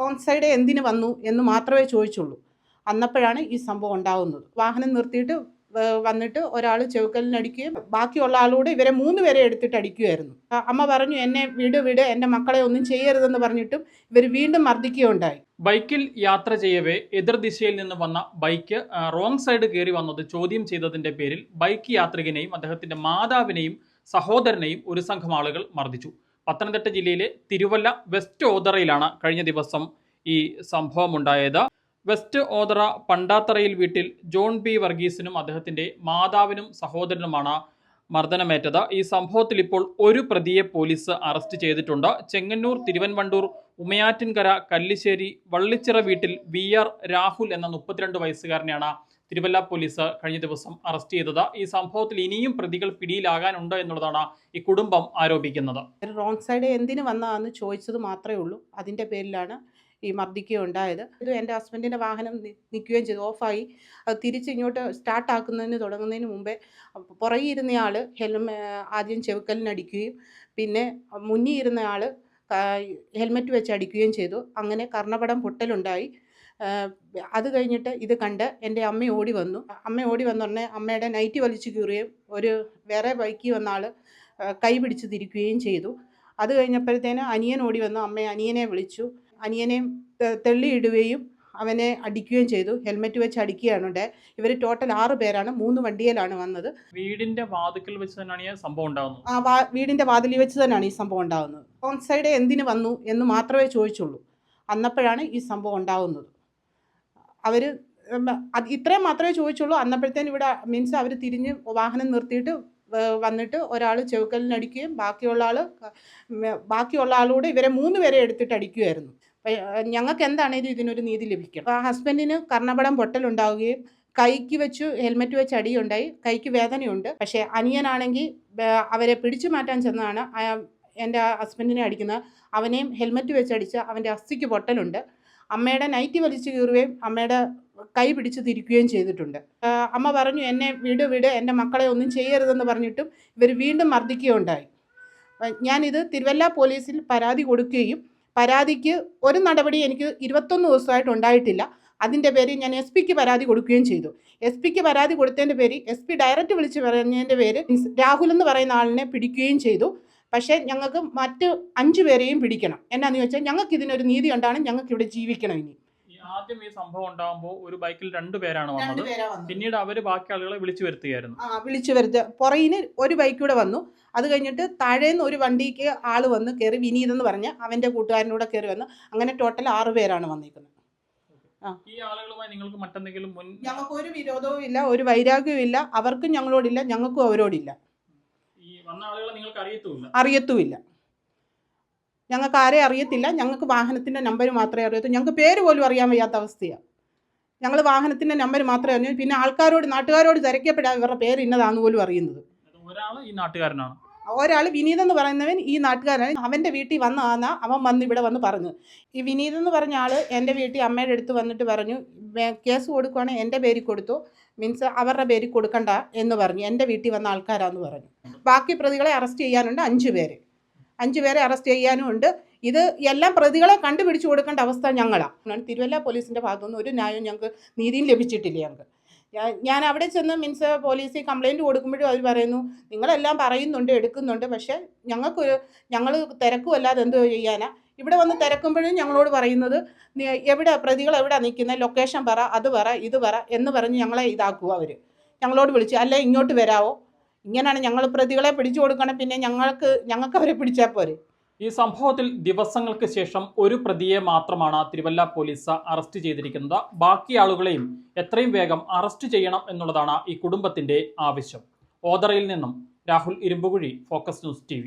Wrong side എന്തിനു വന്നു എന്ന് മാത്രമേ ചോദിച്ചുള്ളൂ. അന്നപ്പോഴാണ് ഈ സംഭവം ഉണ്ടാകുന്നത്. വാഹനം നിർത്തിയിട്ട് വന്നിട്ട് ഒരാൾ ചെവുക്കലിനടിക്കുകയും ബാക്കിയുള്ള ആളോട് ഇവരെ 3 പേരെ എടുത്തിട്ട് അടിക്കുകയായിരുന്നു. അമ്മ പറഞ്ഞു, എന്നെ വിട്, എൻ്റെ മക്കളെ ഒന്നും ചെയ്യരുതെന്ന് പറഞ്ഞിട്ടും ഇവർ വീണ്ടും മർദ്ദിക്കുകയുണ്ടായി. ബൈക്കിൽ യാത്ര ചെയ്യവേ എതിർദിശയിൽ നിന്ന് വന്ന ബൈക്ക് റോങ് സൈഡ് കയറി വന്നത് ചോദ്യം ചെയ്തതിന്റെ പേരിൽ ബൈക്ക് യാത്രികനെയും അദ്ദേഹത്തിന്റെ മാതാവിനെയും സഹോദരനെയും ഒരു സംഘം ആളുകൾ മർദ്ദിച്ചു. പത്തനംതിട്ട ജില്ലയിലെ തിരുവല്ല വെസ്റ്റ് ഓതറയിലാണ് കഴിഞ്ഞ ദിവസം ഈ സംഭവം ഉണ്ടായത്. വെസ്റ്റ് ഓതറ പണ്ടാത്തറയിൽ വീട്ടിൽ ജോൺ ബി വർഗീസിനും അദ്ദേഹത്തിന്റെ മാതാവിനും സഹോദരനുമാണ് മർദ്ദനമേറ്റത്. ഈ സംഭവത്തിൽ ഇപ്പോൾ ഒരു പ്രതിയെ പോലീസ് അറസ്റ്റ് ചെയ്തിട്ടുണ്ട്. ചെങ്ങന്നൂർ, തിരുവൻവണ്ടൂർ, ഉമയാറ്റിൻകര, കല്ലിശ്ശേരി, വള്ളിച്ചിറ വീട്ടിൽ VR രാഹുൽ എന്ന 32 വയസ്സുകാരനെയാണ് തിരുവല്ല പോലീസ് കഴിഞ്ഞ ദിവസം അറസ്റ്റ് ചെയ്തത്. ഈ സംഭവത്തിൽ ഇനിയും പ്രതികൾ പിടിയിലാകാനുണ്ട് എന്നുള്ളതാണ് ഈ കുടുംബം ആരോപിക്കുന്നത്. റോങ് സൈഡ് എന്തിനു വന്നതെന്ന് ചോദിച്ചത് മാത്രമേ ഉള്ളൂ. അതിൻ്റെ പേരിലാണ് ഈ മർദ്ദിക്കുകയുണ്ടായത്. ഇത് എൻ്റെ ഹസ്ബൻഡിൻ്റെ വാഹനം നിൽക്കുകയും ചെയ്തു, ഓഫായി. അത് തിരിച്ച് ഇങ്ങോട്ട് സ്റ്റാർട്ടാക്കുന്നതിന് തുടങ്ങുന്നതിന് മുമ്പേ പുറകിൽ ഇരുന്നയാൾ ആദ്യം ചെവുക്കലിനടിക്കുകയും പിന്നെ മുന്നിൽ ഇരുന്നയാൾ ഹെൽമെറ്റ് വെച്ച് അടിക്കുകയും ചെയ്തു. അങ്ങനെ കർണപടം പൊട്ടലുണ്ടായി. അത് കഴിഞ്ഞിട്ട് ഇത് കണ്ട് എൻ്റെ അമ്മ ഓടി വന്നു. ഉടനെ അമ്മയുടെ നൈറ്റി വലിച്ചു കീറുകയും ഒരു വേറെ ബൈക്കിൽ വന്ന ആൾ കൈ പിടിച്ച് തിരിക്കുകയും ചെയ്തു. അത് കഴിഞ്ഞപ്പോഴത്തേന് അനിയൻ ഓടി വന്നു. അനിയനെ വിളിച്ചു. അനിയനെയും തെള്ളിയിടുകയും അവനെ അടിക്കുകയും ചെയ്തു. ഹെൽമെറ്റ് വെച്ച് അടിക്കുകയാണ്. ഇവർ ടോട്ടൽ 6 പേരാണ്. 3 വണ്ടിയിലാണ് വന്നത്. വീടിന്റെ വാതിക്കൽ വെച്ച് തന്നെയാണ് ഈ സംഭവം ഉണ്ടാകുന്നത്. വീടിന്റെ വാതിലിൽ വെച്ച് തന്നെയാണ് ഈ സംഭവം ഉണ്ടാകുന്നത്. റോങ് സൈഡ് എന്തിനു വന്നു എന്ന് മാത്രമേ ചോദിച്ചുള്ളൂ. അന്നപ്പോഴാണ് ഈ സംഭവം ഉണ്ടാകുന്നത്. അവർ ഇത്രയും മാത്രമേ ചോദിച്ചുള്ളൂ. അന്നപ്പോഴത്തേനും ഇവിടെ മീൻസ് അവർ തിരിഞ്ഞ് വാഹനം നിർത്തിയിട്ട് വന്നിട്ട് ഒരാൾ ചെവുക്കലിനടിക്കുകയും ബാക്കിയുള്ള ആളോട് ഇവരെ 3 പേരെ എടുത്തിട്ട് അടിക്കുകയായിരുന്നു. ഞങ്ങൾക്ക് എന്താണേലും ഇതിനൊരു നീതി ലഭിക്കണം. ഹസ്ബൻഡിന് കർണപടം പൊട്ടലുണ്ടാവുകയും കൈക്ക് വെച്ച് ഹെൽമെറ്റ് വെച്ച് അടിയുണ്ടായി. കൈക്ക് വേദനയുണ്ട്. പക്ഷേ അനിയനാണെങ്കിൽ അവരെ പിടിച്ചു മാറ്റാൻ ചെന്നതാണ് എൻ്റെ ഹസ്ബൻഡിനെ അടിക്കുന്നത്. അവനെയും ഹെൽമെറ്റ് വെച്ച് അടിച്ച് അവൻ്റെ അസ്ഥിക്ക് പൊട്ടലുണ്ട്. അമ്മയുടെ നൈറ്റി വലിച്ചു കീറുകയും അമ്മയുടെ കൈ പിടിച്ച് തിരിക്കുകയും ചെയ്തിട്ടുണ്ട്. അമ്മ പറഞ്ഞു, എന്നെ വിട്, എൻ്റെ മക്കളെ ഒന്നും ചെയ്യരുതെന്ന് പറഞ്ഞിട്ടും ഇവർ വീണ്ടും മർദ്ദിക്കുകയുണ്ടായി. ഞാനിത് തിരുവല്ല പോലീസിൽ പരാതി കൊടുക്കുകയും പരാതിക്ക് ഒരു നടപടി എനിക്ക് 21 ദിവസമായിട്ട് ഉണ്ടായിട്ടില്ല. അതിൻ്റെ പേരിൽ ഞാൻ SP-ക്ക് പരാതി കൊടുക്കുകയും ചെയ്തു. SP-ക്ക് പരാതി കൊടുത്തതിൻ്റെ പേരിൽ SP ഡയറക്റ്റ് വിളിച്ച് പറഞ്ഞതിൻ്റെ പേര് രാഹുൽ എന്ന് പറയുന്ന ആളിനെ പിടിക്കുകയും ചെയ്തു. പക്ഷേ ഞങ്ങൾക്ക് മറ്റ് 5 പേരെയും പിടിക്കണം. എന്നാന്ന് ചോദിച്ചാൽ ഞങ്ങൾക്ക് ഇതിനൊരു നീതി ഉണ്ടാണ്. ഞങ്ങൾക്ക് ഇവിടെ ജീവിക്കണം. ഇനി ആദ്യം ഈ സംഭവം ഉണ്ടാകുമ്പോൾ ഒരു ബൈക്കിൽ 2 പേരാണ് വന്നത്. പിന്നീട് അവർ ബാക്കി ആളുകളെ വിളിച്ചു വരുത്തുകയായിരുന്നു. വിളിച്ചു വരുത്തുക. പുറകിന് ഒരു ബൈക്കൂടെ വന്നു. അത് കഴിഞ്ഞിട്ട് താഴേന്ന് ഒരു വണ്ടിക്ക് ആൾ വന്ന് കയറി, വിനീത് എന്ന് പറഞ്ഞ് അവൻ്റെ കൂട്ടുകാരനൂടെ കയറി വന്നു. അങ്ങനെ ടോട്ടൽ 6 പേരാണ് വന്നിരിക്കുന്നത്. ഈ ആളുകളുമായി നിങ്ങൾക്ക് മറ്റെന്തെങ്കിലും ഞങ്ങൾക്ക് ഒരു വിരോധവും ഇല്ല, ഒരു വൈരാഗ്യവും ഇല്ല. അവർക്കും ഞങ്ങളോടില്ല, ഞങ്ങൾക്കും അവരോടില്ല. അറിയത്തുമില്ല. ഞങ്ങൾക്ക് ആരെ അറിയത്തില്ല. ഞങ്ങൾക്ക് വാഹനത്തിൻ്റെ നമ്പർ മാത്രമേ അറിയത്തുള്ളൂ. ഞങ്ങൾക്ക് പേര് പോലും അറിയാൻ വയ്യാത്ത അവസ്ഥയാണ്. ഞങ്ങൾ വാഹനത്തിൻ്റെ നമ്പർ മാത്രമേ അറിയൂ. പിന്നെ നാട്ടുകാരോട് തിരക്കപ്പെടാൻ ഇവരുടെ പേര് ഇന്നതാണെന്ന് പോലും അറിയുന്നത്. ഒരാൾ വിനീത് എന്ന് പറയുന്നവൻ ഈ നാട്ടുകാരനാണ്. അവൻ്റെ വീട്ടിൽ വന്നതാണ് അവൻ ഇവിടെ വന്ന് പറഞ്ഞു. ഈ വിനീത് എന്ന് പറഞ്ഞ ആൾ എൻ്റെ വീട്ടിൽ അമ്മയുടെ അടുത്ത് വന്നിട്ട് പറഞ്ഞു, കേസ് കൊടുക്കുവാണെങ്കിൽ എൻ്റെ പേരിൽ കൊടുത്തു, മീൻസ് അവരുടെ പേരിൽ കൊടുക്കണ്ട എന്ന് പറഞ്ഞു. എൻ്റെ വീട്ടിൽ വന്ന ആൾക്കാരാന്ന് പറഞ്ഞു. ബാക്കി പ്രതികളെ അറസ്റ്റ് ചെയ്യാനുണ്ട് 5 പേര്. 5 പേരെ അറസ്റ്റ് ചെയ്യാനും ഉണ്ട്. ഇത് എല്ലാം പ്രതികളെ കണ്ടുപിടിച്ച് കൊടുക്കേണ്ട അവസ്ഥ ഞങ്ങളാണ്. തിരുവല്ല പോലീസിൻ്റെ ഭാഗത്തുനിന്ന് ഒരു ന്യായവും ഞങ്ങൾക്ക് നീതിയും ലഭിച്ചിട്ടില്ല. ഞാൻ അവിടെ ചെന്ന് മീൻസ് പോലീസിൽ കംപ്ലയിൻറ്റ് കൊടുക്കുമ്പോഴും അവർ പറയുന്നു, നിങ്ങളെല്ലാം പറയുന്നുണ്ട്, എടുക്കുന്നുണ്ട്, പക്ഷേ ഞങ്ങൾ തിരക്കുമല്ലാതെ എന്തോ ചെയ്യാനാ. ഇവിടെ വന്ന് തിരക്കുമ്പോഴും ഞങ്ങളോട് പറയുന്നത്, പ്രതികൾ എവിടെ നിൽക്കുന്നത്, ലൊക്കേഷൻ പറ, അത് പറ, ഇത് പറ എന്ന് പറഞ്ഞ് ഞങ്ങളെ ഇതാക്കുക. അവർ ഞങ്ങളോട് വിളിച്ചു, അല്ല ഇങ്ങോട്ട് വരാവോ. ഇങ്ങനെയാണ് ഞങ്ങൾ പ്രതികളെ പിടിച്ചു കൊടുക്കണം. പിന്നെ ഞങ്ങൾക്ക് അവരെ പിടിച്ചാൽ പോരെ. ഈ സംഭവത്തിൽ ദിവസങ്ങൾക്ക് ശേഷം ഒരു പ്രതിയെ മാത്രമാണ് തിരുവല്ല പോലീസ് അറസ്റ്റ് ചെയ്തിരിക്കുന്നത്. ബാക്കി ആളുകളെയും എത്രയും വേഗം അറസ്റ്റ് ചെയ്യണം എന്നുള്ളതാണ് ഈ കുടുംബത്തിന്റെ ആവശ്യം. ഓതറയിൽ നിന്നും Rahul Irumbukuzhi, focus news TV.